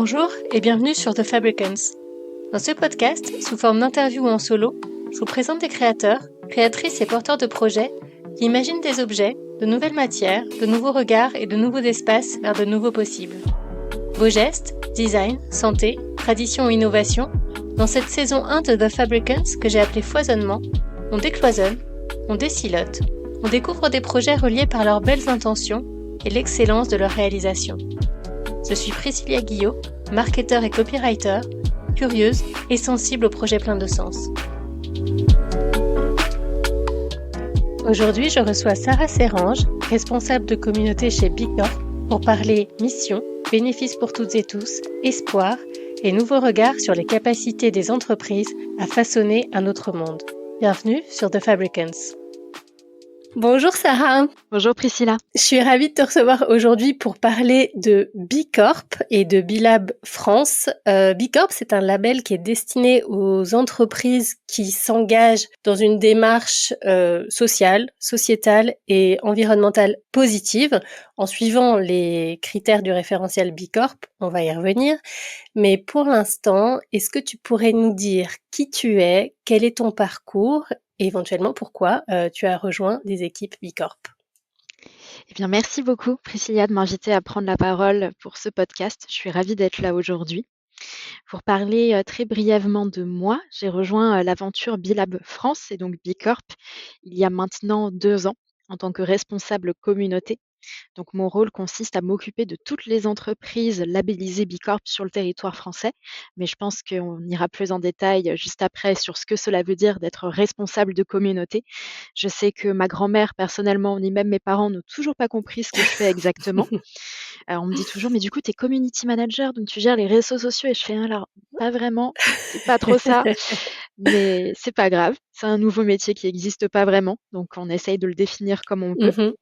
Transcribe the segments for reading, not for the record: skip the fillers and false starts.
Bonjour et bienvenue sur The Fabricants. Dans ce podcast, sous forme d'interview ou en solo, je vous présente des créateurs, créatrices et porteurs de projets qui imaginent des objets, de nouvelles matières, de nouveaux regards et de nouveaux espaces vers de nouveaux possibles. Vos gestes, design, santé, tradition ou innovation, dans cette saison 1 de The Fabricants que j'ai appelée Foisonnement, on décloisonne, on décilote, on découvre des projets reliés par leurs belles intentions et l'excellence de leur réalisation. Je suis Priscilla Guillot, marketeur et copywriter, curieuse et sensible aux projets pleins de sens. Aujourd'hui, je reçois Sarah Serrange, responsable de communauté chez Bicorp, pour parler mission, bénéfices pour toutes et tous, espoir et nouveaux regards sur les capacités des entreprises à façonner un autre monde. Bienvenue sur The Fabricants. Bonjour Sarah. Bonjour Priscilla. Je suis ravie de te recevoir aujourd'hui pour parler de Bicorp et de Bilab France. Bicorp, c'est un label qui est destiné aux entreprises qui s'engagent dans une démarche sociale, sociétale et environnementale positive en suivant les critères du référentiel Bicorp. On va y revenir. Mais pour l'instant, est-ce que tu pourrais nous dire qui tu es, quel est ton parcours et éventuellement pourquoi tu as rejoint des équipes Bicorp? Eh bien, merci beaucoup Priscilla de m'inviter à prendre la parole pour ce podcast. Je suis ravie d'être là aujourd'hui. Pour parler très brièvement de moi, j'ai rejoint l'aventure Bilab France et donc Bicorp il y a maintenant 2 ans en tant que responsable communauté. Donc mon rôle consiste à m'occuper de toutes les entreprises labellisées Bicorp sur le territoire français, mais je pense qu'on ira plus en détail juste après sur ce que cela veut dire d'être responsable de communauté. Je sais que ma grand-mère personnellement, ni même mes parents n'ont toujours pas compris ce que je fais exactement. On me dit toujours: «Mais du coup, tu es community manager, donc tu gères les réseaux sociaux?» et je fais: «Alors, pas vraiment, c'est pas trop ça, mais c'est pas grave, c'est un nouveau métier qui n'existe pas vraiment, donc on essaye de le définir comme on peut». Mhm.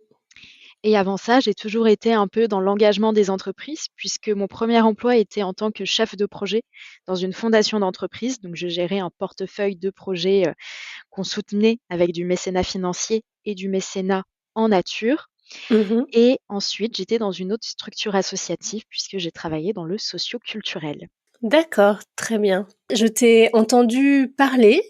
Et avant ça, j'ai toujours été un peu dans l'engagement des entreprises puisque mon premier emploi était en tant que chef de projet dans une fondation d'entreprise. Donc, je gérais un portefeuille de projets qu'on soutenait avec du mécénat financier et du mécénat en nature. Mhm. Et ensuite, j'étais dans une autre structure associative puisque j'ai travaillé dans le socio-culturel. D'accord, très bien. Je t'ai entendu parler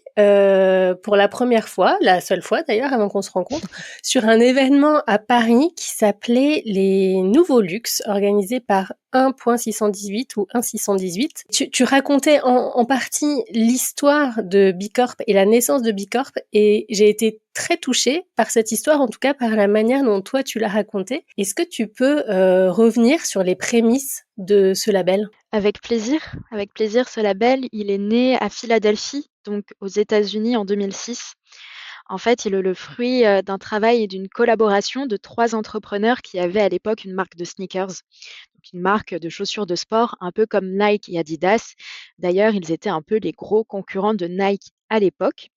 pour la première fois, la seule fois d'ailleurs avant qu'on se rencontre, sur un événement à Paris qui s'appelait les Nouveaux Luxe, organisé par 1.618 ou 1.618. Tu racontais en partie l'histoire de Bicorp et la naissance de Bicorp et j'ai été très touchée par cette histoire, en tout cas par la manière dont toi tu l'as racontée. Est-ce que tu peux revenir sur les prémices de ce label ? Avec plaisir, avec plaisir. Ce label, il est né à Philadelphie, donc aux États-Unis en 2006. En fait, il est le fruit d'un travail et d'une collaboration de 3 entrepreneurs qui avaient à l'époque une marque de sneakers, donc une marque de chaussures de sport, un peu comme Nike et Adidas. D'ailleurs, ils étaient un peu les gros concurrents de Nike à l'époque.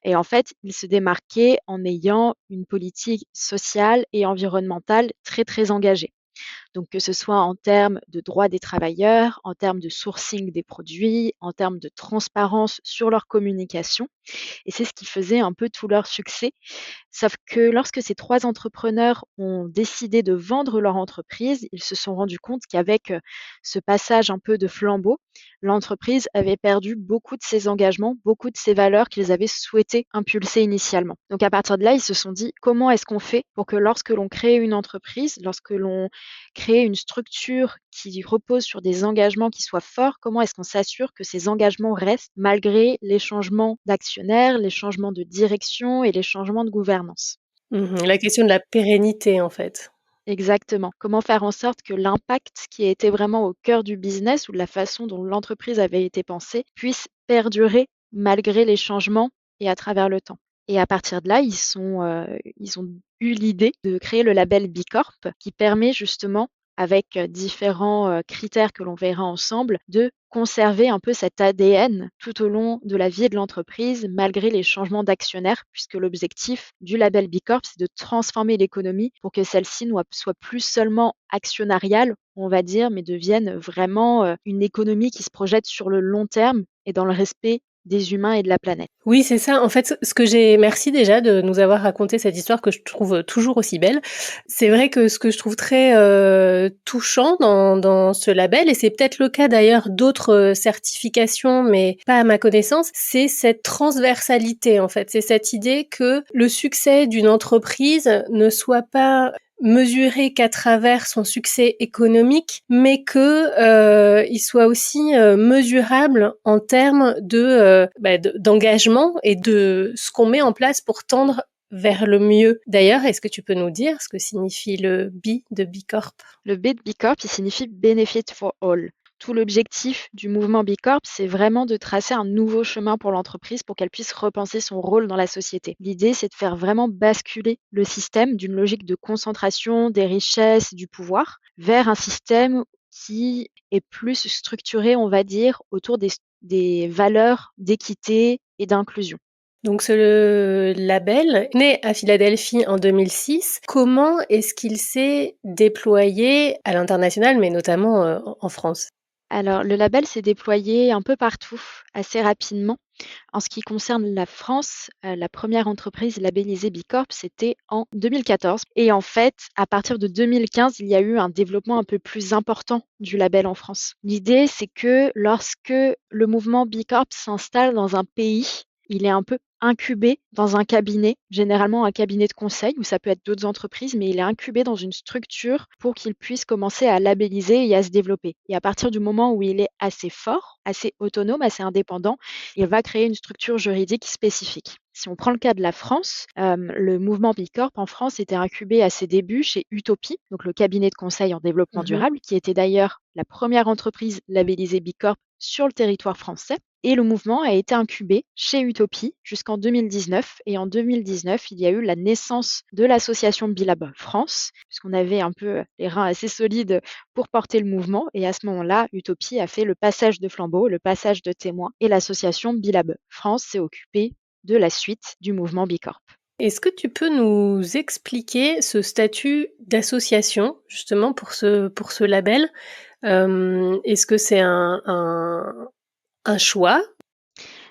Et en fait, ils se démarquaient en ayant une politique sociale et environnementale très, très engagée. Donc, que ce soit en termes de droits des travailleurs, en termes de sourcing des produits, en termes de transparence sur leur communication. Et c'est ce qui faisait un peu tout leur succès. Sauf que lorsque ces 3 entrepreneurs ont décidé de vendre leur entreprise, ils se sont rendus compte qu'avec ce passage un peu de flambeau, l'entreprise avait perdu beaucoup de ses engagements, beaucoup de ses valeurs qu'ils avaient souhaité impulser initialement. Donc à partir de là, ils se sont dit comment est-ce qu'on fait pour que lorsque l'on crée une entreprise, lorsque l'on crée une structure qui repose sur des engagements qui soient forts, comment est-ce qu'on s'assure que ces engagements restent malgré les changements d'actionnaires, les changements de direction et les changements de gouvernance. La question de la pérennité, en fait. Exactement. Comment faire en sorte que l'impact qui était vraiment au cœur du business ou de la façon dont l'entreprise avait été pensée puisse perdurer malgré les changements et à travers le temps. Et à partir de là, ils ont eu l'idée de créer le label Bicorp qui permet justement, avec différents critères que l'on verra ensemble, de conserver un peu cet ADN tout au long de la vie de l'entreprise, malgré les changements d'actionnaires, puisque l'objectif du label Bicorp, c'est de transformer l'économie pour que celle-ci ne soit plus seulement actionnariale, on va dire, mais devienne vraiment une économie qui se projette sur le long terme et dans le respect des humains et de la planète. Oui, c'est ça. En fait, merci déjà de nous avoir raconté cette histoire que je trouve toujours aussi belle. C'est vrai que ce que je trouve très touchant dans ce label, et c'est peut-être le cas d'ailleurs d'autres certifications, mais pas à ma connaissance, c'est cette transversalité en fait. C'est cette idée que le succès d'une entreprise ne soit pas mesuré qu'à travers son succès économique, mais que il soit aussi mesurable en termes d'engagement et de ce qu'on met en place pour tendre vers le mieux. D'ailleurs, est-ce que tu peux nous dire ce que signifie le B de B Corp? Le B de B Corp, il signifie Benefit for All. Tout l'objectif du mouvement B Corp, c'est vraiment de tracer un nouveau chemin pour l'entreprise pour qu'elle puisse repenser son rôle dans la société. L'idée, c'est de faire vraiment basculer le système d'une logique de concentration des richesses et du pouvoir vers un système qui est plus structuré, on va dire, autour des valeurs d'équité et d'inclusion. Donc ce label, né à Philadelphie en 2006, comment est-ce qu'il s'est déployé à l'international, mais notamment en France? Alors, le label s'est déployé un peu partout, assez rapidement. En ce qui concerne la France, la première entreprise labellisée B Corp, c'était en 2014 et en fait, à partir de 2015, il y a eu un développement un peu plus important du label en France. L'idée, c'est que lorsque le mouvement B Corp s'installe dans un pays, il est un peu incubé dans un cabinet, généralement un cabinet de conseil, ou ça peut être d'autres entreprises, mais il est incubé dans une structure pour qu'il puisse commencer à labelliser et à se développer. Et à partir du moment où il est assez fort, assez autonome, assez indépendant, il va créer une structure juridique spécifique. Si on prend le cas de la France, le mouvement B Corp en France était incubé à ses débuts chez Utopie, donc le cabinet de conseil en développement durable, qui était d'ailleurs la première entreprise labellisée B Corp sur le territoire français. Et le mouvement a été incubé chez Utopie jusqu'en 2019. Et en 2019, il y a eu la naissance de l'association Bilab France, puisqu'on avait un peu les reins assez solides pour porter le mouvement. Et à ce moment-là, Utopie a fait le passage de flambeau, le passage de témoin. Et l'association Bilab France s'est occupée de la suite du mouvement B Corp. Est-ce que tu peux nous expliquer ce statut d'association, justement, pour ce label? Est-ce que c'est un choix?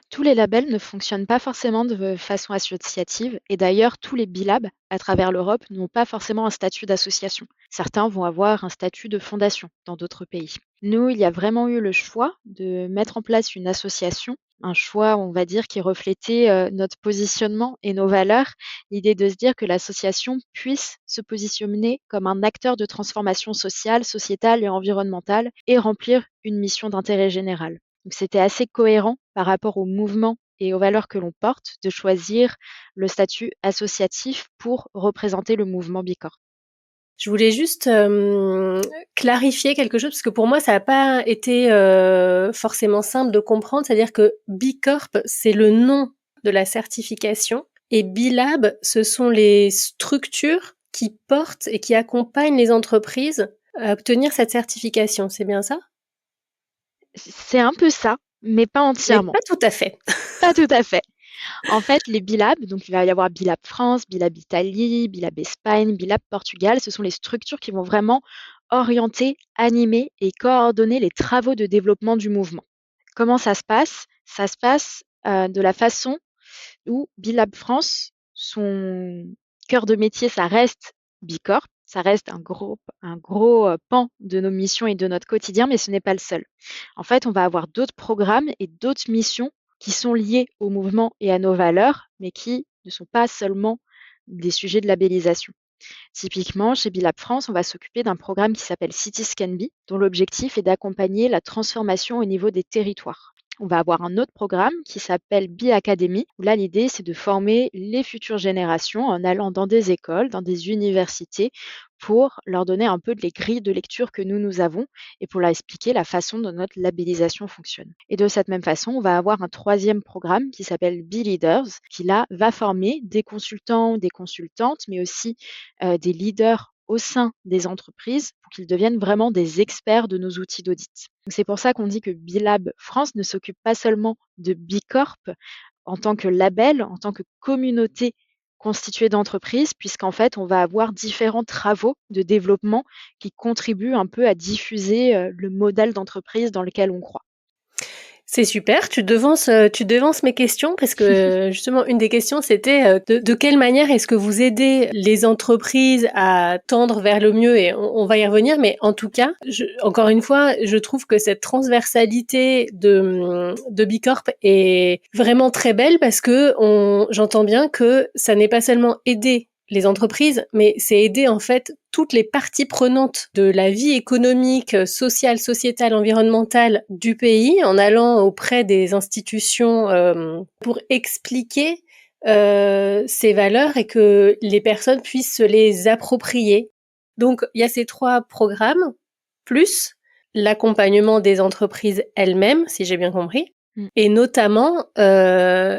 Tous les labels ne fonctionnent pas forcément de façon associative et d'ailleurs tous les bilabs à travers l'Europe n'ont pas forcément un statut d'association. Certains vont avoir un statut de fondation dans d'autres pays. Nous, il y a vraiment eu le choix de mettre en place une association, un choix, on va dire, qui reflétait notre positionnement et nos valeurs. L'idée de se dire que l'association puisse se positionner comme un acteur de transformation sociale, sociétale et environnementale et remplir une mission d'intérêt général. Donc c'était assez cohérent par rapport au mouvement et aux valeurs que l'on porte de choisir le statut associatif pour représenter le mouvement B Corp. Je voulais juste clarifier quelque chose, parce que pour moi, ça n'a pas été forcément simple de comprendre. C'est-à-dire que B Corp, c'est le nom de la certification, et B-Lab, ce sont les structures qui portent et qui accompagnent les entreprises à obtenir cette certification. C'est bien ça? C'est un peu ça, mais pas Mais entièrement. pas tout à fait. Pas tout à fait. En fait, les Bilab, donc il va y avoir Bilab France, Bilab Italie, Bilab Espagne, Bilab Portugal, ce sont les structures qui vont vraiment orienter, animer et coordonner les travaux de développement du mouvement. Comment ça se passe? Ça se passe de la façon où Bilab France, son cœur de métier, ça reste B Corp, ça reste un gros pan de nos missions et de notre quotidien, mais ce n'est pas le seul. En fait, on va avoir d'autres programmes et d'autres missions qui sont liées au mouvement et à nos valeurs, mais qui ne sont pas seulement des sujets de labellisation. Typiquement, chez Bilab France, on va s'occuper d'un programme qui s'appelle City Scan Be, dont l'objectif est d'accompagner la transformation au niveau des territoires. On va avoir un autre programme qui s'appelle Be Academy, où là, l'idée, c'est de former les futures générations en allant dans des écoles, dans des universités, pour leur donner un peu de les grilles de lecture que nous avons et pour leur expliquer la façon dont notre labellisation fonctionne. Et de cette même façon, on va avoir un troisième programme qui s'appelle Be Leaders, qui là va former des consultants, des consultantes, mais aussi des leaders au sein des entreprises pour qu'ils deviennent vraiment des experts de nos outils d'audit. C'est pour ça qu'on dit que Bilab France ne s'occupe pas seulement de B Corp en tant que label, en tant que communauté constituée d'entreprises, puisqu'en fait, on va avoir différents travaux de développement qui contribuent un peu à diffuser le modèle d'entreprise dans lequel on croit. C'est super, tu devances mes questions parce que justement une des questions c'était de quelle manière est-ce que vous aidez les entreprises à tendre vers le mieux et on va y revenir, mais en tout cas, encore une fois, je trouve que cette transversalité de Bicorp est vraiment très belle parce que j'entends bien que ça n'est pas seulement aider les entreprises, mais c'est aider en fait toutes les parties prenantes de la vie économique, sociale, sociétale, environnementale du pays en allant auprès des institutions pour expliquer ces valeurs et que les personnes puissent se les approprier. Donc, il y a ces 3 programmes, plus l'accompagnement des entreprises elles-mêmes, si j'ai bien compris, et notamment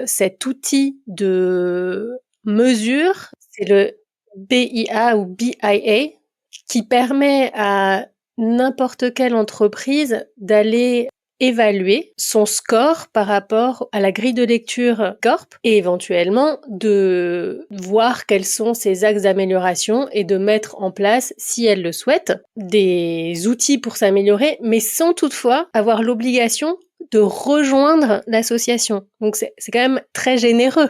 cet outil de mesure, c'est le BIA ou BIA, qui permet à n'importe quelle entreprise d'aller évaluer son score par rapport à la grille de lecture Corp et éventuellement de voir quels sont ses axes d'amélioration et de mettre en place, si elle le souhaite, des outils pour s'améliorer, mais sans toutefois avoir l'obligation de rejoindre l'association. Donc c'est quand même très généreux.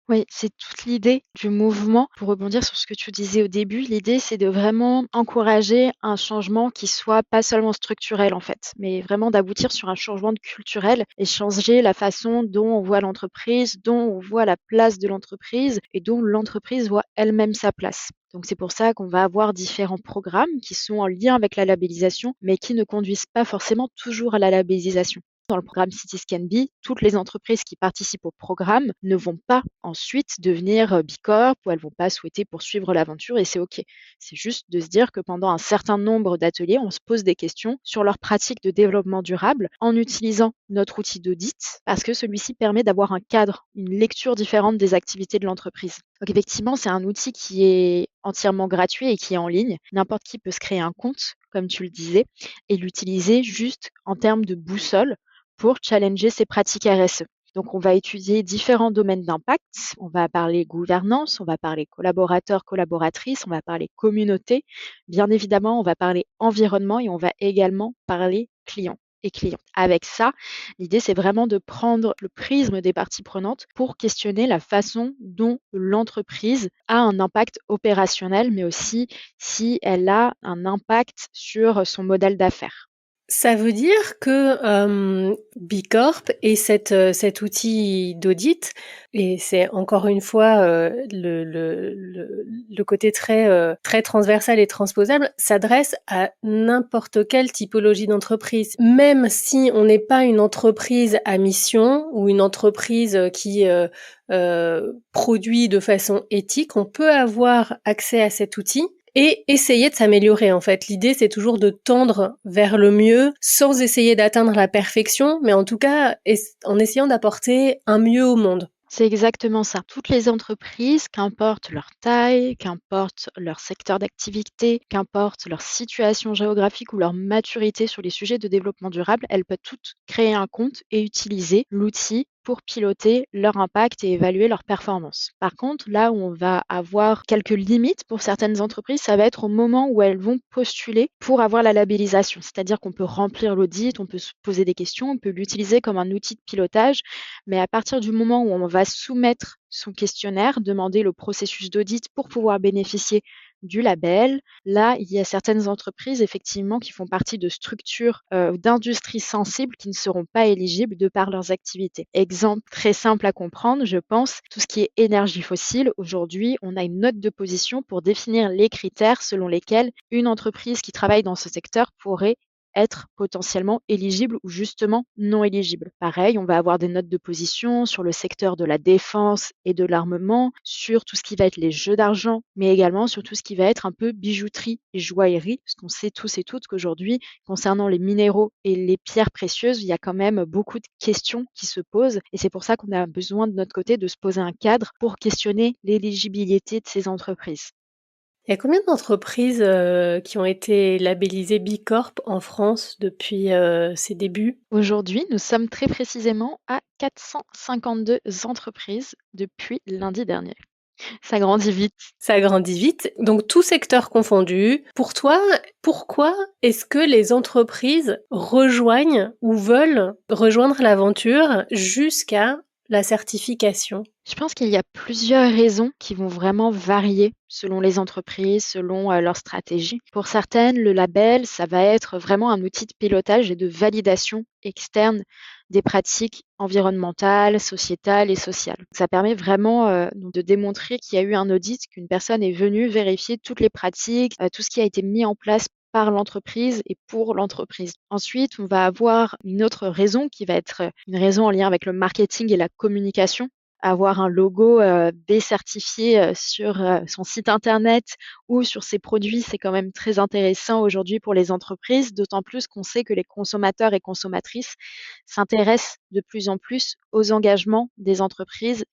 Oui, c'est toute l'idée du mouvement. Pour rebondir sur ce que tu disais au début, l'idée, c'est de vraiment encourager un changement qui soit pas seulement structurel, en fait, mais vraiment d'aboutir sur un changement de culturel et changer la façon dont on voit l'entreprise, dont on voit la place de l'entreprise et dont l'entreprise voit elle-même sa place. Donc c'est pour ça qu'on va avoir différents programmes qui sont en lien avec la labellisation, mais qui ne conduisent pas forcément toujours à la labellisation. Dans le programme CitiScanB, toutes les entreprises qui participent au programme ne vont pas ensuite devenir Bicorp ou elles vont pas souhaiter poursuivre l'aventure et c'est OK. C'est juste de se dire que pendant un certain nombre d'ateliers, on se pose des questions sur leurs pratiques de développement durable en utilisant notre outil d'audit parce que celui-ci permet d'avoir un cadre, une lecture différente des activités de l'entreprise. Donc effectivement, c'est un outil qui est entièrement gratuit et qui est en ligne. N'importe qui peut se créer un compte, comme tu le disais, et l'utiliser juste en termes de boussole pour challenger ses pratiques RSE. Donc, on va étudier différents domaines d'impact. On va parler gouvernance, on va parler collaborateurs, collaboratrices, on va parler communauté. Bien évidemment, on va parler environnement et on va également parler clients et clients. Avec ça, l'idée, c'est vraiment de prendre le prisme des parties prenantes pour questionner la façon dont l'entreprise a un impact opérationnel, mais aussi si elle a un impact sur son modèle d'affaires. Ça veut dire que Bicorp et cet outil d'audit, et c'est encore une fois le côté très transversal et transposable, s'adresse à n'importe quelle typologie d'entreprise. Même si on n'est pas une entreprise à mission ou une entreprise qui produit de façon éthique, on peut avoir accès à cet outil et essayer de s'améliorer en fait. L'idée c'est toujours de tendre vers le mieux sans essayer d'atteindre la perfection, mais en tout cas en essayant d'apporter un mieux au monde. C'est exactement ça. Toutes les entreprises, qu'importe leur taille, qu'importe leur secteur d'activité, qu'importe leur situation géographique ou leur maturité sur les sujets de développement durable, elles peuvent toutes créer un compte et utiliser l'outil pour piloter leur impact et évaluer leur performance. Par contre, là où on va avoir quelques limites pour certaines entreprises, ça va être au moment où elles vont postuler pour avoir la labellisation. C'est-à-dire qu'on peut remplir l'audit, on peut se poser des questions, on peut l'utiliser comme un outil de pilotage, mais à partir du moment où on va soumettre son questionnaire, demander le processus d'audit pour pouvoir bénéficier du label. Là, il y a certaines entreprises, effectivement, qui font partie de structures d'industries sensibles qui ne seront pas éligibles de par leurs activités. Exemple très simple à comprendre, je pense, tout ce qui est énergie fossile. Aujourd'hui, on a une note de position pour définir les critères selon lesquels une entreprise qui travaille dans ce secteur pourrait être potentiellement éligible ou justement non éligible. Pareil, on va avoir des notes de position sur le secteur de la défense et de l'armement, sur tout ce qui va être les jeux d'argent, mais également sur tout ce qui va être un peu bijouterie et joaillerie, parce qu'on sait tous et toutes qu'aujourd'hui, concernant les minéraux et les pierres précieuses, il y a quand même beaucoup de questions qui se posent et c'est pour ça qu'on a besoin de notre côté de se poser un cadre pour questionner l'éligibilité de ces entreprises. Il y a combien d'entreprises qui ont été labellisées Bicorp en France depuis ses débuts? Aujourd'hui, nous sommes très précisément à 452 entreprises depuis lundi dernier. Ça grandit vite. Ça grandit vite. Donc, tout secteur confondu. Pour toi, pourquoi est-ce que les entreprises rejoignent ou veulent rejoindre l'aventure jusqu'à la certification? Je pense qu'il y a plusieurs raisons qui vont vraiment varier selon les entreprises, selon leur stratégie. Pour certaines, le label, ça va être vraiment un outil de pilotage et de validation externe des pratiques environnementales, sociétales et sociales. Ça permet vraiment de démontrer qu'il y a eu un audit, qu'une personne est venue vérifier toutes les pratiques, tout ce qui a été mis en place par l'entreprise et pour l'entreprise. Ensuite, on va avoir une autre raison qui va être une raison en lien avec le marketing et la communication. Avoir un logo B certifié sur son site internet ou sur ses produits, c'est quand même très intéressant aujourd'hui pour les entreprises, d'autant plus qu'on sait que les consommateurs et consommatrices s'intéressent de plus en plus aux engagements des entreprises.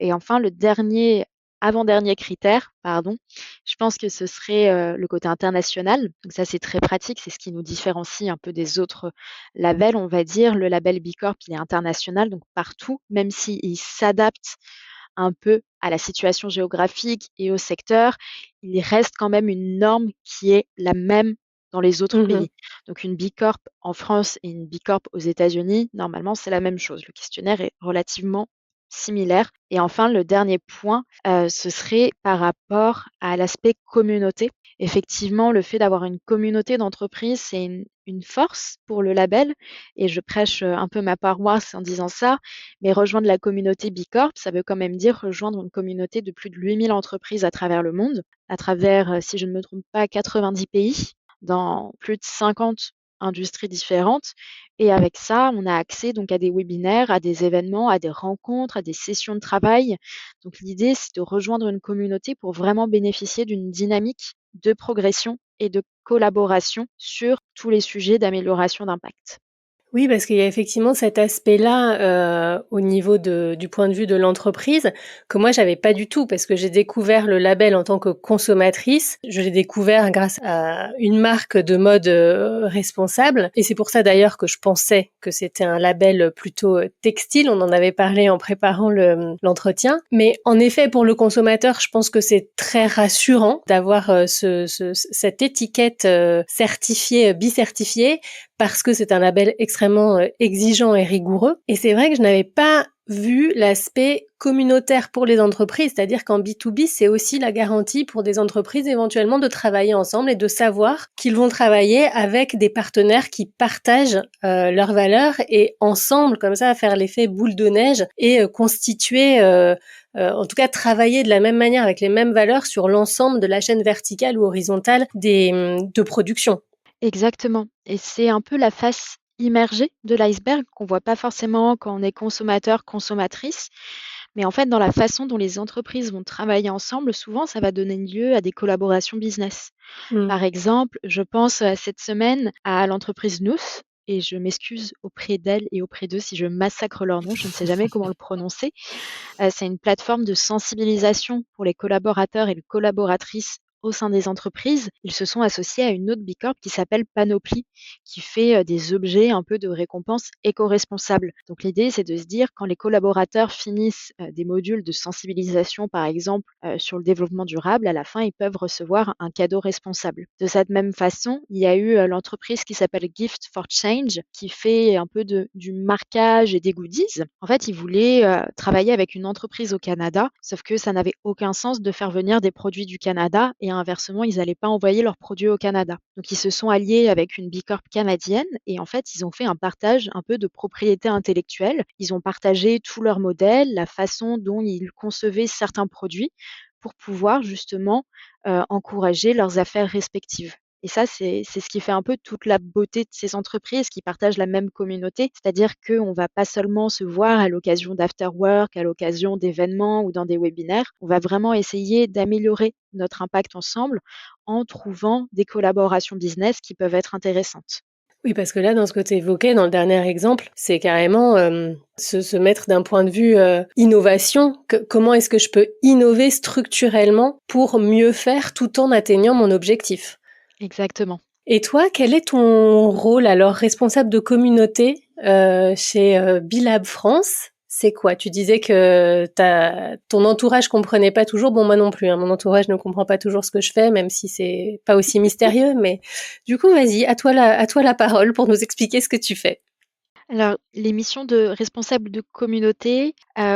Et enfin, le dernier, avant-dernier critère, pardon, je pense que ce serait le côté international. Donc ça, c'est très pratique, c'est ce qui nous différencie un peu des autres labels, on va dire. Le label B Corp, il est international, donc partout, même s'il s'adapte un peu à la situation géographique et au secteur, il reste quand même une norme qui est la même dans les autres Mmh. pays. Donc une B Corp en France et une B Corp aux États-Unis, normalement, c'est la même chose. Le questionnaire est relativement similaire. Et enfin, le dernier point, ce serait par rapport à l'aspect communauté. Effectivement, le fait d'avoir une communauté d'entreprises, c'est une force pour le label et je prêche, un peu ma paroisse en disant ça, mais rejoindre la communauté B Corp, ça veut quand même dire rejoindre une communauté de plus de 8 000 entreprises à travers le monde, à travers, si je ne me trompe pas, 90 pays, dans plus de 50 industries différentes. Et avec ça, on a accès donc à des webinaires, à des événements, à des rencontres, à des sessions de travail. Donc l'idée, c'est de rejoindre une communauté pour vraiment bénéficier d'une dynamique de progression et de collaboration sur tous les sujets d'amélioration d'impact. Oui, parce qu'il y a effectivement cet aspect-là, au niveau du point de vue de l'entreprise que moi j'avais pas du tout parce que j'ai découvert le label en tant que consommatrice. Je l'ai découvert grâce à une marque de mode, responsable et c'est pour ça d'ailleurs que je pensais que c'était un label plutôt, textile. On en avait parlé en préparant l'entretien. Mais en effet, pour le consommateur, je pense que c'est très rassurant d'avoir, cette étiquette, certifiée, bi-certifiée parce que c'est un label extrêmement exigeant et rigoureux. Et c'est vrai que je n'avais pas vu l'aspect communautaire pour les entreprises, c'est-à-dire qu'en B2B, c'est aussi la garantie pour des entreprises éventuellement de travailler ensemble et de savoir qu'ils vont travailler avec des partenaires qui partagent leurs valeurs et ensemble, comme ça, faire l'effet boule de neige et constituer, en tout cas travailler de la même manière avec les mêmes valeurs sur l'ensemble de la chaîne verticale ou horizontale de production. Exactement. Et c'est un peu la face immergée de l'iceberg qu'on voit pas forcément quand on est consommateur, consommatrice. Mais en fait, dans la façon dont les entreprises vont travailler ensemble, souvent, ça va donner lieu à des collaborations business. Mmh. Par exemple, je pense cette semaine à l'entreprise Nous, et je m'excuse auprès d'elle et auprès d'eux si je massacre leur nom, je ne sais jamais comment le prononcer. C'est une plateforme de sensibilisation pour les collaborateurs et les collaboratrices au sein des entreprises. Ils se sont associés à une autre bicorp qui s'appelle Panoply, qui fait des objets un peu de récompense éco-responsables. Donc l'idée, c'est de se dire, quand les collaborateurs finissent des modules de sensibilisation, par exemple, sur le développement durable, à la fin, ils peuvent recevoir un cadeau responsable. De cette même façon, il y a eu l'entreprise qui s'appelle Gift for Change, qui fait un peu du marquage et des goodies. En fait, ils voulaient travailler avec une entreprise au Canada, sauf que ça n'avait aucun sens de faire venir des produits du Canada et inversement, ils n'allaient pas envoyer leurs produits au Canada. Donc, ils se sont alliés avec une bicorp canadienne et en fait, ils ont fait un partage un peu de propriété intellectuelle. Ils ont partagé tout leur modèle, la façon dont ils concevaient certains produits pour pouvoir justement encourager leurs affaires respectives. Et ça, c'est ce qui fait un peu toute la beauté de ces entreprises qui partagent la même communauté. C'est-à-dire qu'on ne va pas seulement se voir à l'occasion d'after work, à l'occasion d'événements ou dans des webinaires. On va vraiment essayer d'améliorer notre impact ensemble en trouvant des collaborations business qui peuvent être intéressantes. Oui, parce que là, dans ce que tu évoquais, dans le dernier exemple, c'est carrément se mettre d'un point de vue innovation. Comment est-ce que je peux innover structurellement pour mieux faire tout en atteignant mon objectif? Exactement. Et toi, quel est ton rôle alors responsable de communauté chez Bilab France? c'est quoi? Tu disais que ton entourage comprenait pas toujours. Bon, moi non plus, hein, mon entourage ne comprend pas toujours ce que je fais, même si c'est pas aussi mystérieux. Mais du coup, vas-y, à toi la parole pour nous expliquer ce que tu fais. Alors, les missions de responsable de communauté,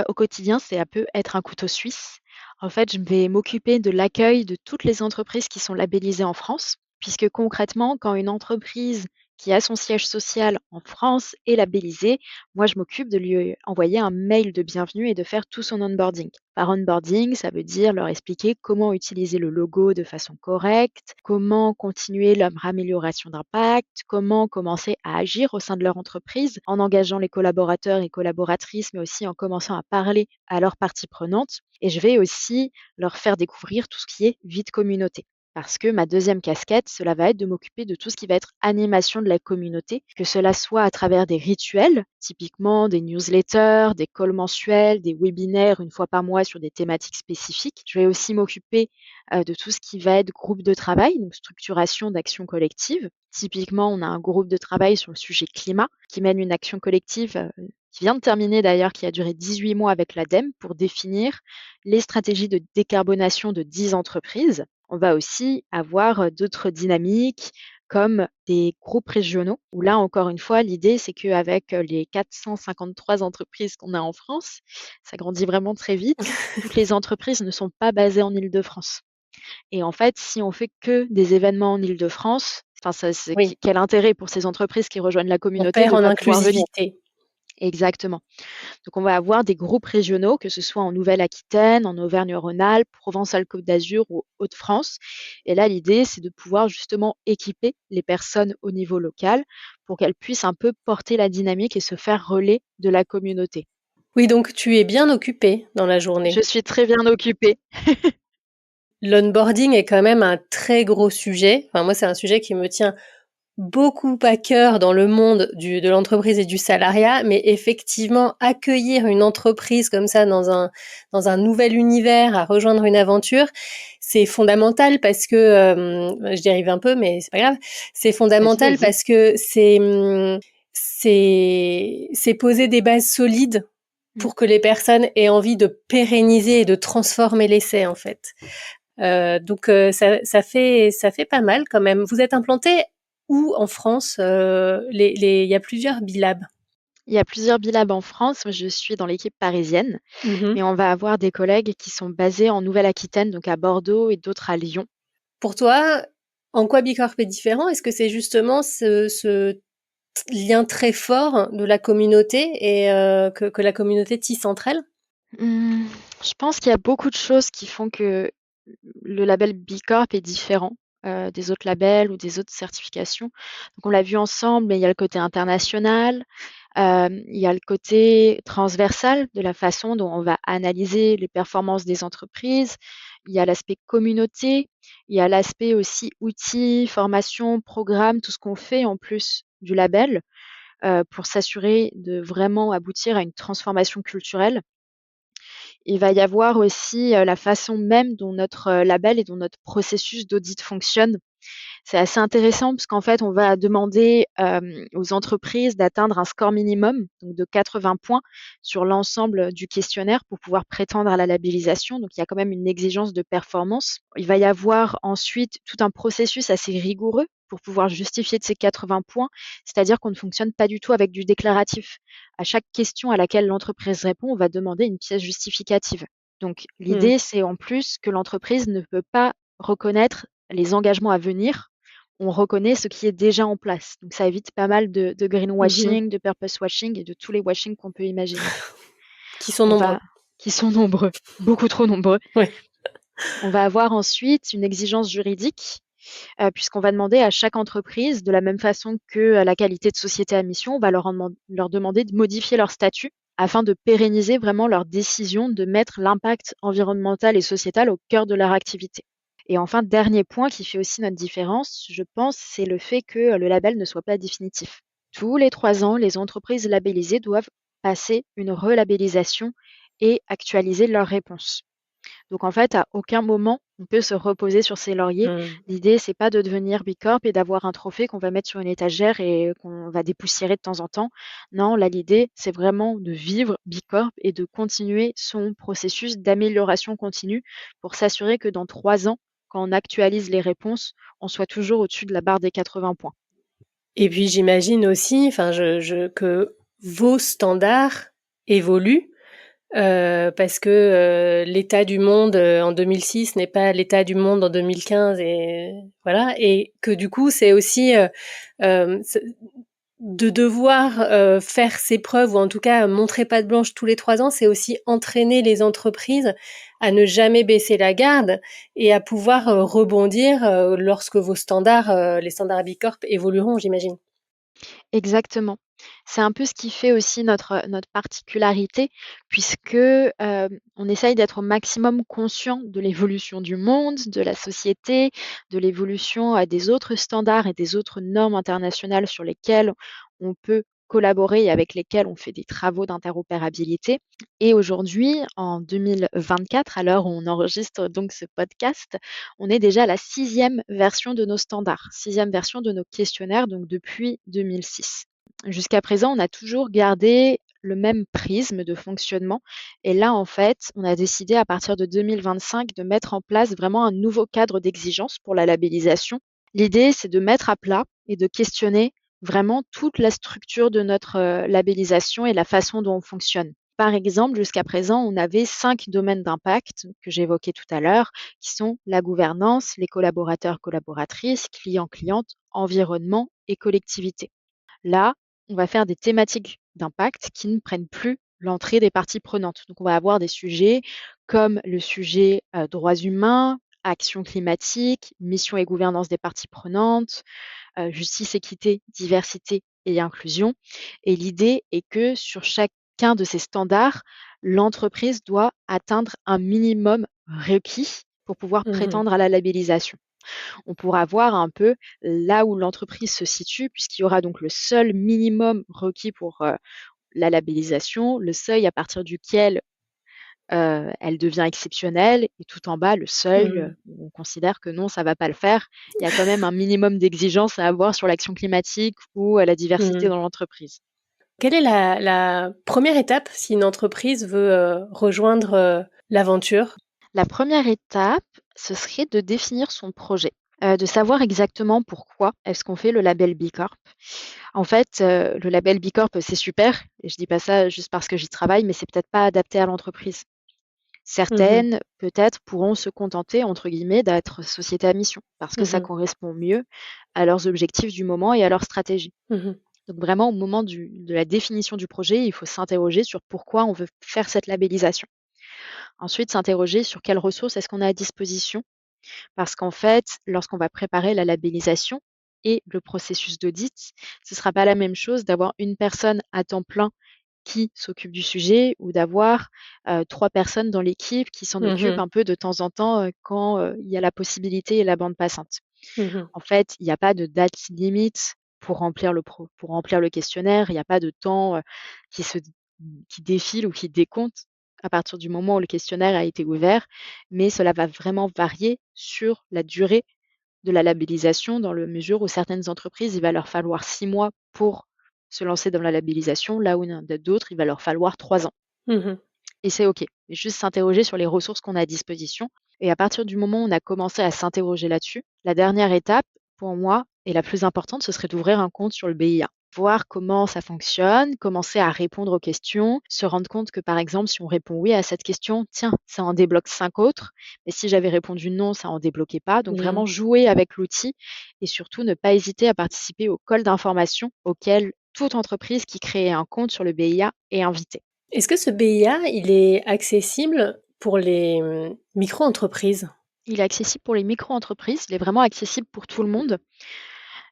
au quotidien, c'est un peu être un couteau suisse. En fait, je vais m'occuper de l'accueil de toutes les entreprises qui sont labellisées en France, puisque concrètement, quand une entreprise qui a son siège social en France est labellisée, moi, je m'occupe de lui envoyer un mail de bienvenue et de faire tout son onboarding. Par onboarding, ça veut dire leur expliquer comment utiliser le logo de façon correcte, comment continuer leur amélioration d'impact, comment commencer à agir au sein de leur entreprise en engageant les collaborateurs et collaboratrices, mais aussi en commençant à parler à leurs parties prenantes. Et je vais aussi leur faire découvrir tout ce qui est vie de communauté. Parce que ma deuxième casquette, cela va être de m'occuper de tout ce qui va être animation de la communauté, que cela soit à travers des rituels, typiquement des newsletters, des calls mensuels, des webinaires une fois par mois sur des thématiques spécifiques. Je vais aussi m'occuper de tout ce qui va être groupe de travail, donc structuration d'actions collectives. Typiquement, on a un groupe de travail sur le sujet climat qui mène une action collective qui vient de terminer d'ailleurs, qui a duré 18 mois avec l'ADEME pour définir les stratégies de décarbonation de 10 entreprises. On va aussi avoir d'autres dynamiques comme des groupes régionaux, où là, encore une fois, l'idée, c'est qu'avec les 453 entreprises qu'on a en France, ça grandit vraiment très vite. Toutes les entreprises ne sont pas basées en Île-de-France. Et en fait, si on fait que des événements en Île-de-France, enfin, Oui, quel intérêt pour ces entreprises qui rejoignent la on communauté perd de ne en pas pouvoir venir? inclusivité. Exactement. Donc, on va avoir des groupes régionaux, que ce soit en Nouvelle-Aquitaine, en Auvergne-Rhône-Alpes, Provence-Alpes-Côte d'Azur ou Hauts-de-France. Et là, l'idée, c'est de pouvoir justement équiper les personnes au niveau local pour qu'elles puissent un peu porter la dynamique et se faire relais de la communauté. Oui, donc tu es bien occupé dans la Je journée. suis très bien occupée. L'onboarding est quand même un très gros sujet. Enfin, moi, c'est un sujet qui me tient beaucoup à cœur dans le monde de l'entreprise et du salariat, mais effectivement, accueillir une entreprise comme ça dans un nouvel univers, à rejoindre une aventure, c'est fondamental parce que, je dérive un peu, mais c'est pas grave, c'est Vas-y, fondamental vas-y. parce que c'est poser des bases solides Mm. pour que les personnes aient envie de pérenniser et de transformer l'essai, en fait. Ça fait pas mal quand même. Vous êtes implanté où en France? Il y a plusieurs bilabs. Il y a plusieurs bilabs en France. Moi, je suis dans l'équipe parisienne, Mhm. mais on va avoir des collègues qui sont basés en Nouvelle-Aquitaine, donc à Bordeaux, et d'autres à Lyon. Pour toi, en quoi Bicorp est différent? Est-ce que c'est justement ce lien très fort de la communauté et que la communauté tisse entre elles? Mmh, je pense qu'il y a beaucoup de choses qui font que le label B Corp est différent, des autres labels ou des autres certifications. Donc on l'a vu ensemble, mais il y a le côté international, il y a le côté transversal de la façon dont on va analyser les performances des entreprises. Il y a l'aspect communauté, il y a l'aspect aussi outils, formation, programme, tout ce qu'on fait en plus du label, pour s'assurer de vraiment aboutir à une transformation culturelle. Il va y avoir aussi, la façon même dont notre, label et dont notre processus d'audit fonctionne. C'est assez intéressant parce qu'en fait, on va demander, aux entreprises d'atteindre un score minimum, donc de 80 points sur l'ensemble du questionnaire pour pouvoir prétendre à la labellisation. Donc il y a quand même une exigence de performance. Il va y avoir ensuite tout un processus assez rigoureux pour pouvoir justifier de ces 80 points, c'est-à-dire qu'on ne fonctionne pas du tout avec du déclaratif. À chaque question à laquelle l'entreprise répond, on va demander une pièce justificative. Donc Hmm. l'idée, c'est en plus que l'entreprise ne peut pas reconnaître les engagements à venir, on reconnaît ce qui est déjà en place. Donc ça évite pas mal de Mhm. greenwashing, de purpose washing et de tous les washing qu'on peut imaginer. Qui sont On nombreux. va, qui sont nombreux, beaucoup trop nombreux. Ouais. On va avoir ensuite une exigence juridique, puisqu'on va demander à chaque entreprise, de la même façon que la qualité de société à mission, on va leur demander de modifier leur statut afin de pérenniser vraiment leur décision de mettre l'impact environnemental et sociétal au cœur de leur activité. Et enfin, dernier point qui fait aussi notre différence, je pense, c'est le fait que le label ne soit pas définitif. Tous les 3 ans, les entreprises labellisées doivent passer une relabellisation et actualiser leurs réponses. Donc en fait, à aucun moment, on peut se reposer sur ses lauriers. Mmh. L'idée, c'est pas de devenir Bicorp et d'avoir un trophée qu'on va mettre sur une étagère et qu'on va dépoussiérer de temps en temps. Non, là, l'idée, c'est vraiment de vivre Bicorp et de continuer son processus d'amélioration continue pour s'assurer que dans 3 ans, quand on actualise les réponses, on soit toujours au-dessus de la barre des 80 points. Et puis j'imagine aussi, enfin que vos standards évoluent, parce que, l'état du monde, en 2006 n'est pas l'état du monde en 2015 et voilà et que du coup c'est aussi, c'est de devoir, faire ses preuves ou en tout cas montrer patte blanche tous les 3 ans, c'est aussi entraîner les entreprises à ne jamais baisser la garde et à pouvoir, rebondir, lorsque vos standards, les standards Bicorp évolueront, j'imagine? Exactement. C'est un peu ce qui fait aussi notre particularité puisque, on essaye d'être au maximum conscient de l'évolution du monde, de la société, de l'évolution, des autres standards et des autres normes internationales sur lesquelles on peut collaborer et avec lesquelles on fait des travaux d'interopérabilité. Et aujourd'hui, en 2024, à l'heure où on enregistre donc ce podcast, on est déjà à la 6e version de nos standards, 6e version de nos questionnaires, donc depuis 2006. Jusqu'à présent, on a toujours gardé le même prisme de fonctionnement et là, en fait, on a décidé à partir de 2025 de mettre en place vraiment un nouveau cadre d'exigence pour la labellisation. L'idée, c'est de mettre à plat et de questionner vraiment toute la structure de notre, labellisation et la façon dont on fonctionne. Par exemple, jusqu'à présent, on avait 5 domaines d'impact que j'évoquais tout à l'heure, qui sont la gouvernance, les collaborateurs, collaboratrices, clients, clientes, environnement et collectivité. Là, on va faire des thématiques d'impact qui ne prennent plus l'entrée des parties prenantes. Donc, on va avoir des sujets comme le sujet droits humains, action climatique, mission et gouvernance des parties prenantes, justice, équité, diversité et inclusion. Et l'idée est que sur chacun de ces standards, l'entreprise doit atteindre un minimum requis pour pouvoir Mmh. prétendre à la labellisation. On pourra voir un peu là où l'entreprise se situe, puisqu'il y aura donc le seul minimum requis pour la labellisation, le seuil à partir duquel elle devient exceptionnelle et tout en bas, le seuil Mmh. où on considère que non, ça va pas le faire. Il y a quand même un minimum d'exigence à avoir sur l'action climatique ou la diversité Mmh. dans l'entreprise. Quelle est la 1re étape si une entreprise veut, rejoindre, l'aventure? La première étape, ce serait de définir son projet, de savoir exactement pourquoi est-ce qu'on fait le label B Corp. En fait, le label B Corp, c'est super et je dis pas ça juste parce que j'y travaille, mais c'est peut-être pas adapté à l'entreprise. Mmh. Certaines, peut-être, pourront se «contenter» entre guillemets d'être société à mission parce que ça Mmh. correspond mieux à leurs objectifs du moment et à leur stratégie. Mmh. Donc vraiment au moment de la définition du projet, il faut s'interroger sur pourquoi on veut faire cette labellisation. Ensuite, s'interroger sur quelles ressources est-ce qu'on a à disposition parce qu'en fait, lorsqu'on va préparer la labellisation et le processus d'audit, ce ne sera pas la même chose d'avoir une personne à temps plein qui s'occupe du sujet ou d'avoir 3 personnes dans l'équipe qui s'en occupent Mmh. un peu de temps en temps, quand, il y a la possibilité et la bande passante. Mmh. En fait, il n'y a pas de date limite pour remplir le questionnaire, il n'y a pas de temps, qui se qui défile ou qui décompte à partir du moment où le questionnaire a été ouvert, mais cela va vraiment varier sur la durée de la labellisation dans la mesure où certaines entreprises, il va leur falloir 6 mois pour se lancer dans la labellisation, là où il y en a d'autres, il va leur falloir 3 ans Mmh. et c'est OK. Mais juste s'interroger sur les ressources qu'on a à disposition et à partir du moment où on a commencé à s'interroger là-dessus, la dernière étape pour moi et la plus importante, ce serait d'ouvrir un compte sur le BIA. Voir comment ça fonctionne, commencer à répondre aux questions, se rendre compte que par exemple, si on répond oui à cette question, tiens, ça en débloque 5 autres. Mais si j'avais répondu non, ça en débloquait pas. Donc Mmh. vraiment jouer avec l'outil et surtout ne pas hésiter à participer au call d'information auquel toute entreprise qui crée un compte sur le BIA est invitée. Est-ce que ce BIA, il est accessible pour les, micro-entreprises? Il est accessible pour les micro-entreprises, il est vraiment accessible pour tout le monde.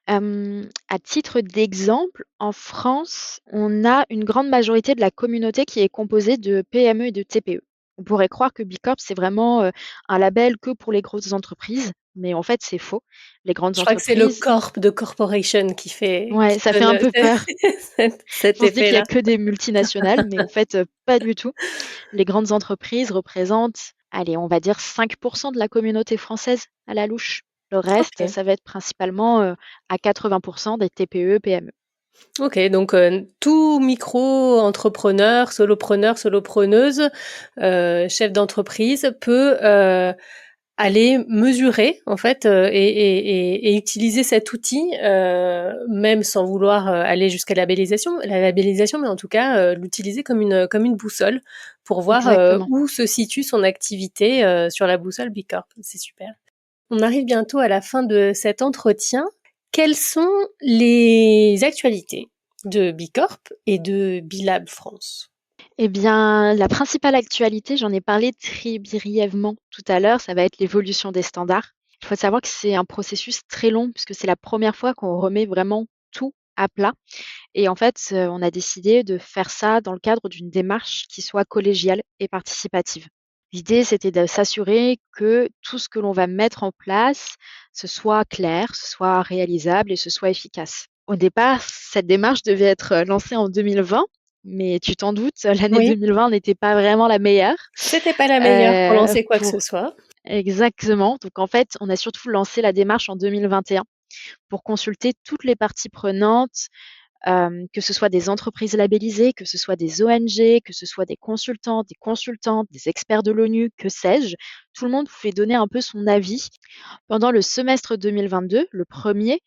À titre d'exemple, en France, on a une grande majorité de la communauté qui est composée de PME et de TPE. On pourrait croire que Bicorp, c'est vraiment, un label que pour les grosses entreprises, mais en fait, c'est faux. Les grandes Je crois que c'est le entreprises corp de corporation ouais, qui ça fait donne, un peu peur. cet On se dit qu'il y a effet-là. que des multinationales, mais en fait, pas du tout. Les grandes entreprises représentent allez, on va dire 5% de la communauté française à la louche. Le reste, Ok. ça va être principalement à 80% des TPE, PME. Ok, donc tout micro-entrepreneur, solopreneur, solopreneuse, chef d'entreprise peut aller mesurer en fait et utiliser cet outil, même sans vouloir aller jusqu'à la labellisation, mais en tout cas l'utiliser comme une boussole pour voir Exactement. où se situe son activité sur la boussole Bicorp. C'est super. On arrive bientôt à la fin de cet entretien. Quelles sont les actualités de Bicorp et de Bilab France? Eh bien, la principale actualité, j'en ai parlé très brièvement tout à l'heure, ça va être l'évolution des standards. Il faut savoir que c'est un processus très long puisque c'est la première fois qu'on remet vraiment tout à plat. Et en fait, on a décidé de faire ça dans le cadre d'une démarche qui soit collégiale et participative. L'idée, c'était de s'assurer que tout ce que l'on va mettre en place, ce soit clair, ce soit réalisable et ce soit efficace. Au départ, cette démarche devait être lancée en 2020, mais tu t'en doutes, l'année Oui, 2020 n'était pas vraiment la meilleure c'était pas la meilleure pour lancer quoi que ce pour soit. exactement. Donc en fait, on a surtout lancé la démarche en 2021 pour consulter toutes les parties prenantes, que ce soit des entreprises labellisées, que ce soit des ONG, que ce soit des consultants, des consultantes, des experts de l'ONU, que sais-je. Tout le monde pouvait donner un peu son avis. Pendant le semestre 2022, le premier,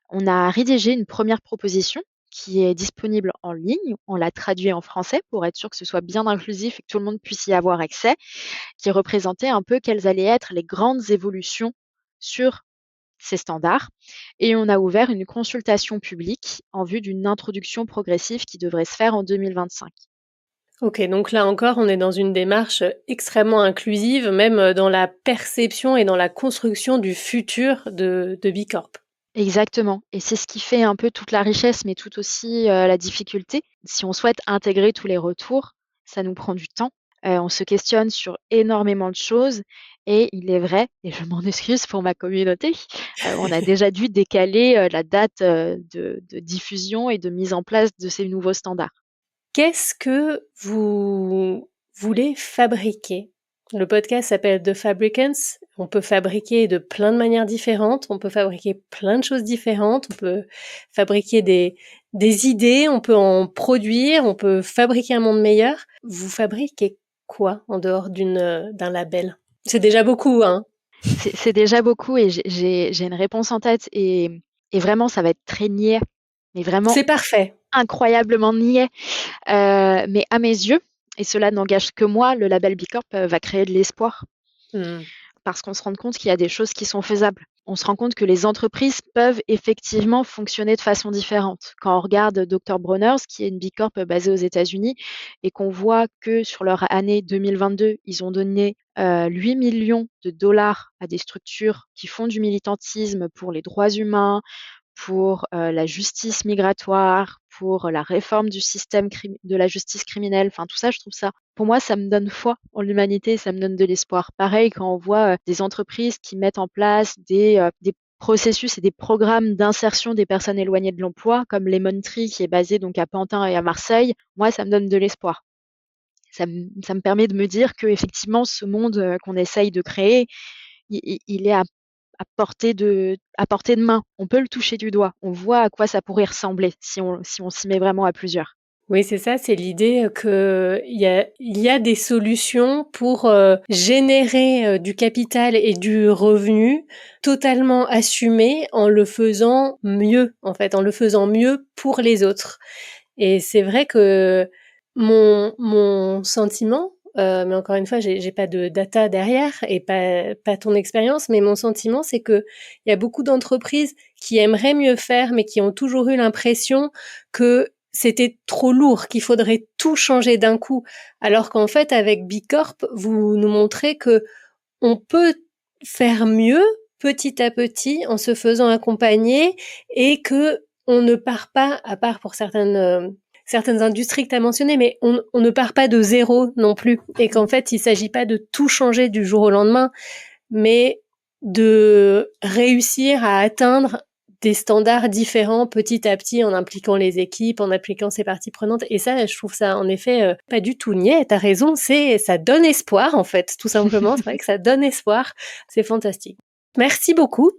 on a rédigé une première proposition qui est disponible en ligne. On l'a traduit en français pour être sûr que ce soit bien inclusif et que tout le monde puisse y avoir accès, qui représentait un peu quelles allaient être les grandes évolutions sur ces standards. Et on a ouvert une consultation publique en vue d'une introduction progressive qui devrait se faire en 2025. Ok, donc là encore, on est dans une démarche extrêmement inclusive, même dans la perception et dans la construction du futur de Bicorp. Exactement. Et c'est ce qui fait un peu toute la richesse, mais tout aussi la difficulté. Si on souhaite intégrer tous les retours, ça nous prend du temps. On se questionne sur énormément de choses. Et il est vrai, et je m'en excuse pour ma communauté, on a déjà dû décaler la date de diffusion et de mise en place de ces nouveaux standards. Qu'est-ce que vous voulez fabriquer? Le podcast s'appelle The Fabricants. On peut fabriquer de plein de manières différentes. On peut fabriquer plein de choses différentes. On peut fabriquer des idées. On peut en produire. On peut fabriquer un monde meilleur. Vous fabriquez quoi en dehors d'un label? C'est déjà beaucoup, hein? C'est déjà beaucoup et j'ai une réponse en tête et vraiment ça va être très niais, mais vraiment C'est parfait. incroyablement niais. Mais à mes yeux, et cela n'engage que moi, le label Bicorp va créer de l'espoir Hmm. parce qu'on se rend compte qu'il y a des choses qui sont faisables. On se rend compte que les entreprises peuvent effectivement fonctionner de façon différente. Quand on regarde Dr. Bronner's, qui est une Bicorp basée aux États-Unis, et qu'on voit que sur leur année 2022, ils ont donné 8 millions de dollars à des structures qui font du militantisme pour les droits humains, pour la justice migratoire, pour la réforme du système de la justice criminelle. Enfin, tout ça, je trouve ça, pour moi, ça me donne foi en l'humanité, ça me donne de l'espoir. Pareil, quand on voit des entreprises qui mettent en place des processus et des programmes d'insertion des personnes éloignées de l'emploi, comme Lemon Tree, qui est basé donc à Pantin et à Marseille, moi, ça me donne de l'espoir. Ça me permet de me dire que effectivement, ce monde qu'on essaye de créer, il est à portée de main. On peut le toucher du doigt. On voit à quoi ça pourrait ressembler si on s'y met vraiment à plusieurs. Oui, c'est ça, c'est l'idée que il y a des solutions pour générer du capital et du revenu totalement assumé en le faisant mieux, en fait, en le faisant mieux pour les autres. Et c'est vrai que mon sentiment, mais encore une fois, j'ai pas de data derrière et pas ton expérience, mais mon sentiment, c'est que il y a beaucoup d'entreprises qui aimeraient mieux faire, mais qui ont toujours eu l'impression que c'était trop lourd, qu'il faudrait tout changer d'un coup. Alors qu'en fait, avec Bicorp, vous nous montrez que on peut faire mieux petit à petit en se faisant accompagner et que on ne part pas, à part pour certaines industries que tu as mentionnées, mais on ne part pas de zéro non plus. Et qu'en fait, il s'agit pas de tout changer du jour au lendemain, mais de réussir à atteindre des standards différents petit à petit en impliquant les équipes, en impliquant ces parties prenantes. Et ça, je trouve ça en effet pas du tout niais. T'as raison, ça donne espoir en fait, tout simplement. C'est vrai que ça donne espoir. C'est fantastique. Merci beaucoup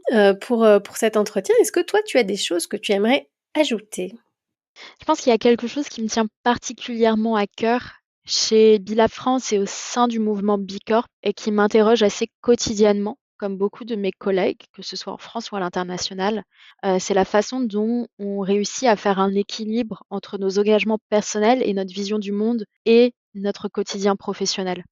pour cet entretien. Est-ce que toi, tu as des choses que tu aimerais ajouter? Je pense qu'il y a quelque chose qui me tient particulièrement à cœur chez Bilab France et au sein du mouvement Bicorp et qui m'interroge assez quotidiennement, comme beaucoup de mes collègues, que ce soit en France ou à l'international. C'est la façon dont on réussit à faire un équilibre entre nos engagements personnels et notre vision du monde et notre quotidien professionnel.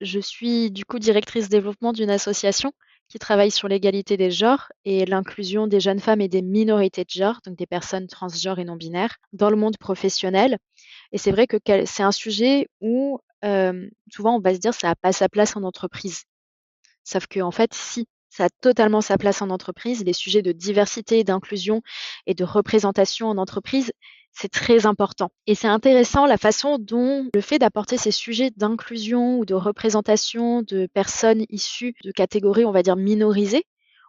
Je suis du coup directrice développement d'une association qui travaille sur l'égalité des genres et l'inclusion des jeunes femmes et des minorités de genre, donc des personnes transgenres et non-binaires, dans le monde professionnel. Et c'est vrai que c'est un sujet où souvent on va se dire ça n'a pas sa place en entreprise. Sauf que en fait, si, ça a totalement sa place en entreprise. Les sujets de diversité, d'inclusion et de représentation en entreprise, c'est très important. Et c'est intéressant la façon dont le fait d'apporter ces sujets d'inclusion ou de représentation de personnes issues de catégories, on va dire, minorisées,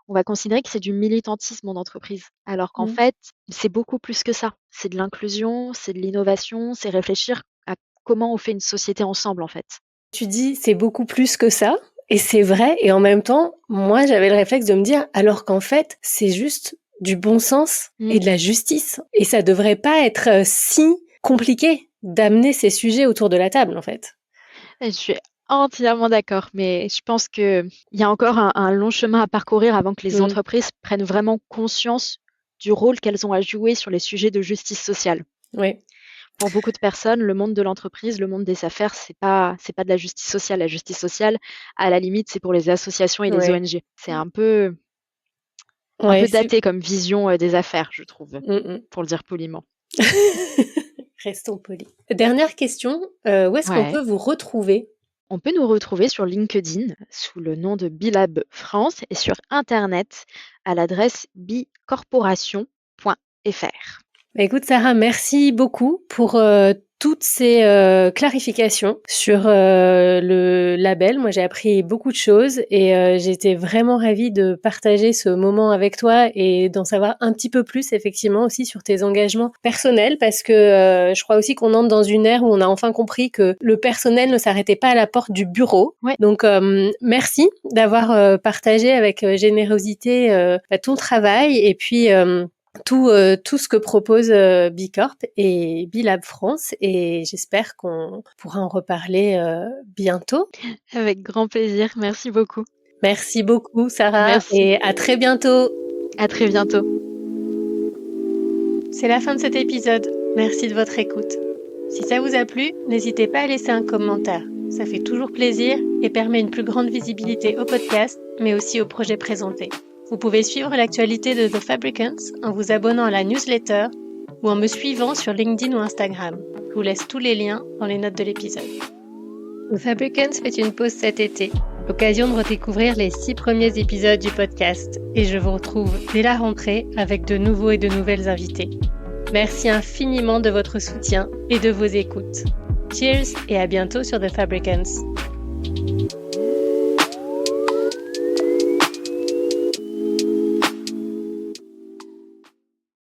on va considérer que c'est du militantisme en entreprise. Alors qu'en fait, c'est beaucoup plus que ça. C'est de l'inclusion, c'est de l'innovation, c'est réfléchir à comment on fait une société ensemble, en fait. Tu dis c'est beaucoup plus que ça. Et c'est vrai, et en même temps, moi j'avais le réflexe de me dire, alors qu'en fait, c'est juste du bon sens et de la justice. Et ça devrait pas être si compliqué d'amener ces sujets autour de la table, en fait. Je suis entièrement d'accord, mais je pense qu'il y a encore un long chemin à parcourir avant que les entreprises prennent vraiment conscience du rôle qu'elles ont à jouer sur les sujets de justice sociale. Oui. Pour beaucoup de personnes, le monde de l'entreprise, le monde des affaires, c'est pas de la justice sociale. La justice sociale, à la limite, c'est pour les associations et les ONG. C'est un peu daté comme vision des affaires, je trouve, pour le dire poliment. Restons polis. Dernière question, où est-ce qu'on peut vous retrouver? On peut nous retrouver sur LinkedIn sous le nom de Bilab France et sur Internet à l'adresse bicorporation.fr. Écoute Sarah, merci beaucoup pour toutes ces clarifications sur le label. Moi, j'ai appris beaucoup de choses et j'étais vraiment ravie de partager ce moment avec toi et d'en savoir un petit peu plus effectivement aussi sur tes engagements personnels parce que je crois aussi qu'on entre dans une ère où on a enfin compris que le personnel ne s'arrêtait pas à la porte du bureau. Ouais. Donc, merci d'avoir partagé avec générosité ton travail et puis tout ce que propose Bicorp et Bilab France et j'espère qu'on pourra en reparler bientôt. Avec grand plaisir, merci beaucoup. Merci beaucoup Sarah. Merci. Et à très bientôt. À très bientôt. C'est la fin de cet épisode. Merci de votre écoute. Si ça vous a plu, n'hésitez pas à laisser un commentaire. Ça fait toujours plaisir et permet une plus grande visibilité au podcast, mais aussi au projet présenté. Vous pouvez suivre l'actualité de The Fabricants en vous abonnant à la newsletter ou en me suivant sur LinkedIn ou Instagram. Je vous laisse tous les liens dans les notes de l'épisode. The Fabricants fait une pause cet été, l'occasion de redécouvrir les 6 premiers épisodes du podcast et je vous retrouve dès la rentrée avec de nouveaux et de nouvelles invités. Merci infiniment de votre soutien et de vos écoutes. Cheers et à bientôt sur The Fabricants.